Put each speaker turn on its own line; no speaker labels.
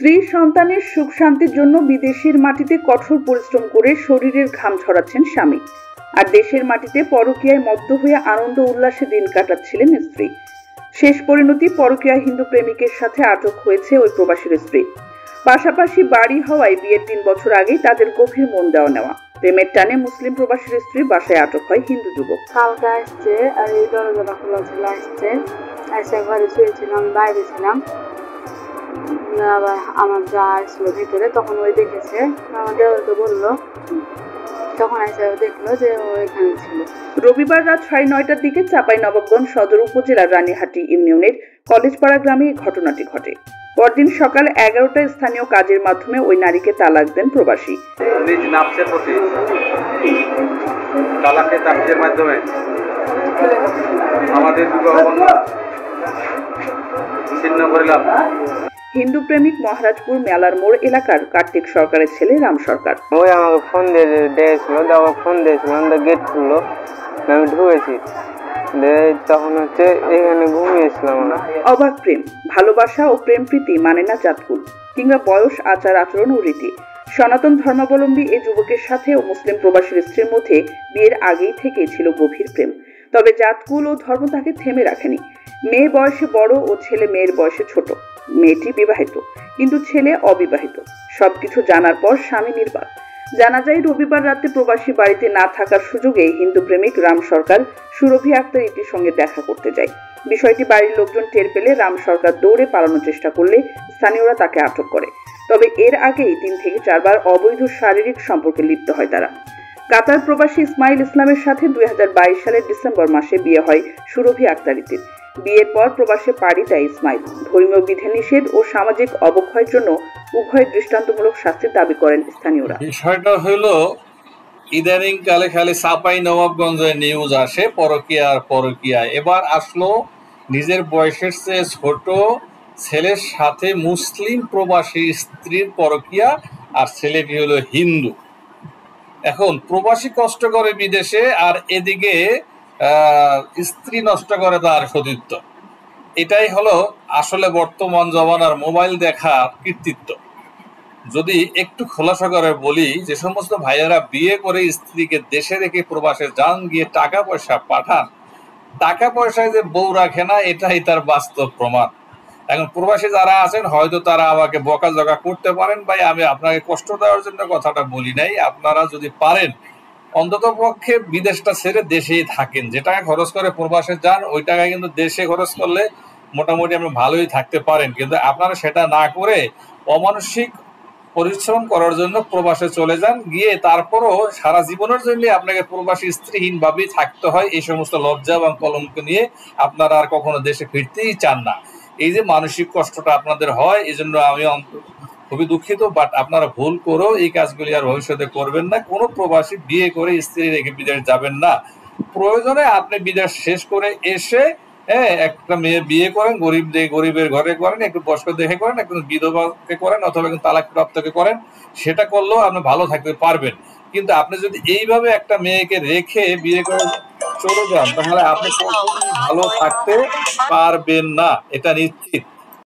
স্ত্রী সন্তানের সুখ শান্তির জন্য বিদেশের মাটিতে কঠোর পরিশ্রম করে শরীরের ঘাম ঝরাচ্ছেন স্বামী, আর দেশের মাটিতে পরকীয়ায় মত্ত হয়ে আনন্দ উল্লাসে দিন কাটাচ্ছিলেন স্ত্রী। শেষ পরিণতি পরকীয়া হিন্দু প্রেমিকের সাথে আটক হয়েছে ওই প্রবাসীর স্ত্রী। পাশাপাশি বাড়ি হওয়ায় বিয়ের 3 বছর আগেই তাদের গভীর মন দেওয়া নেওয়া। প্রেমের টানে মুসলিম প্রবাসীর স্ত্রী বাসায় আটক হয় হিন্দু যুবক।
কালকে আসছে আর এই দরজাটা খোলা ছিল, আসছে এসে ঘরে শুয়েছিলাম, বাইরে ছিলাম, আবার আমার যা আসলো ভিতরে, তখন ওই দেখেছে, আমার দেওয়ালকে বললো, তখন এসে দেখলো যে ও এখানে ছিল।
রবিবার রাত 9:30টার দিকে চাঁপাইনবাবগঞ্জ সদর উপজেলার রানীহাটি ইউনিয়নের কলেজপাড়া গ্রামে এই ঘটনাটি ঘটে। পরদিন সকাল 11টায় স্থানীয় কাজের মাধ্যমে ওই নারীকে তালাক দেন প্রবাসী।
নিজ নাফসের প্রতি তালাকের তাকিদের মাধ্যমে আমাদের বিবাহ বন্ধন ছিন্ন করিলাম।
হিন্দু প্রেমিক মহারাজপুর মেলার মোড় এলাকার কার্তিক সরকারের ছেলে রাম সরকার।
ওই আমাকে ফোন দিয়েছিল, ফোন দিয়েছিলাম, গেট খুললো, আমি ঢুকেছি, তখন এখানে ঘুমিয়েছিলাম।
অবাক প্রেম, ভালোবাসা ও প্রেম প্রীতি মানে না জাতকুল কিংবা বয়স, আচার আচরণ ও রীতি। সনাতন ধর্মাবলম্বী এই যুবকের সাথে ও মুসলিম প্রবাসীর স্ত্রীর মধ্যে বিয়ের আগেই থেকেই ছিল গভীর প্রেম। তবে জাতকুল ও ধর্ম তাকে থেমে রাখেনি। মেয়ে বয়সে বড় ও ছেলে মেয়ের বয়সে ছোট। মেয়েটি বিবাহিত কিন্তু ছেলে অবিবাহিত। সবকিছু জানার পর স্বামী নির্বাক। জানা যায় রবিবার রাতে প্রবাসী বাড়িতে না থাকার সুযোগে হিন্দু প্রেমিক রাম সরকার সুরভি আক্তার ইতির সঙ্গে দেখা করতে যায়। বিষয়টি বাড়ির লোকজন টের পেলে রাম সরকার দৌড়ে পালানোর চেষ্টা করলে স্থানীয়রা তাকে আটক করে। তবে এর আগেই 3 থেকে 4 বার অবৈধ শারীরিক সম্পর্কে লিপ্ত হয় তারা। কাতার প্রবাসী ইসমাইল ইসলামের সাথে 2022 সালের ডিসেম্বর মাসে বিয়ে হয় সুরভি আক্তার ইতির। বিয়ের পর প্রবাসে পাড়ি দেয় ইসমাইল। ধর্মীয় বিধিনিষেধ ও সামাজিক অবক্ষয়ের জন্য উভয় দৃষ্টান্তমূলক শাস্তির দাবি করেন স্থানীয়রা।
বিষয়টা হলো ইদানিং কালে খালি চাঁপাইনবাবগঞ্জে নিউজ আসে পরকীয়া। এবার আসলো নিজের বয়সের চেয়ে ছোট ছেলের সাথে মুসলিম প্রবাসী স্ত্রীর পরকীয়া, আর ছেলেটি হলো হিন্দু। এখন প্রবাসী কষ্ট করে বিদেশে, আর এদিকে স্ত্রী নষ্ট করে তার সতীত্ব। এটাই হলো আসলে বর্তমান জমানার মোবাইল দেখার কৃতিত্ব। যদি একটু খোলাসা করে বলি, যে সমস্ত ভাইয়েরা বিয়ে করে স্ত্রীকে দেশে রেখে প্রবাসে যান, গিয়ে টাকা পয়সা পাঠান, টাকা পয়সায় যে বউ রাখে না, এটাই তার বাস্তব প্রমাণ। এখন প্রবাসী যারা আছেন হয়তো তারা আমাকে বকাঝকা করতে পারেন, ভাই আমি আপনাকে কষ্ট দেওয়ার জন্য কথাটা বলি নাই। আপনারা যদি পারেন অন্তত পক্ষে বিদেশটা ছেড়ে দেশেই থাকেন। যে টাকা খরচ করে প্রবাসে যান, ওই টাকা কিন্তু দেশে খরচ করলে মোটামুটি আপনি ভালোই থাকতে পারেন। কিন্তু আপনারা সেটা না করে অমানসিক পরিশ্রম করার জন্য প্রবাসে চলে যান, গিয়ে তারপরও সারা জীবনের জন্য আপনাকে প্রবাসী স্ত্রীহীন ভাবেই থাকতে হয়। এই সমস্ত লজ্জা এবং কলঙ্ক নিয়ে আপনারা আর কখনো দেশে ফিরতেই চান না। এই যে মানসিক কষ্টটা আপনাদের হয়, এই জন্য আমি খুবই দুঃখিত। বাট আপনারা ভুল করো এই কাজগুলি আর ভবিষ্যতে করবেন না। কোনো প্রবাসী বিয়ে করে স্ত্রী রেখে বিদেশ যাবেন না। প্রয়োজনে আপনি বিদেশ শেষ করে এসে একটা মেয়ে বিয়ে করেন, গরিবের ঘরে করেন, একটু বয়স্ক দেখে করেন, একটু বিধবাকে করেন, অথবা তালাক প্রাপ্তকে করেন। সেটা করলেও আপনি ভালো থাকতে পারবেন। কিন্তু আপনি যদি এইভাবে একটা মেয়েকে রেখে বিয়ে করে চলে যান, তাহলে আপনি কখনোই ভালো থাকতে পারবেন না, এটা নিশ্চিত।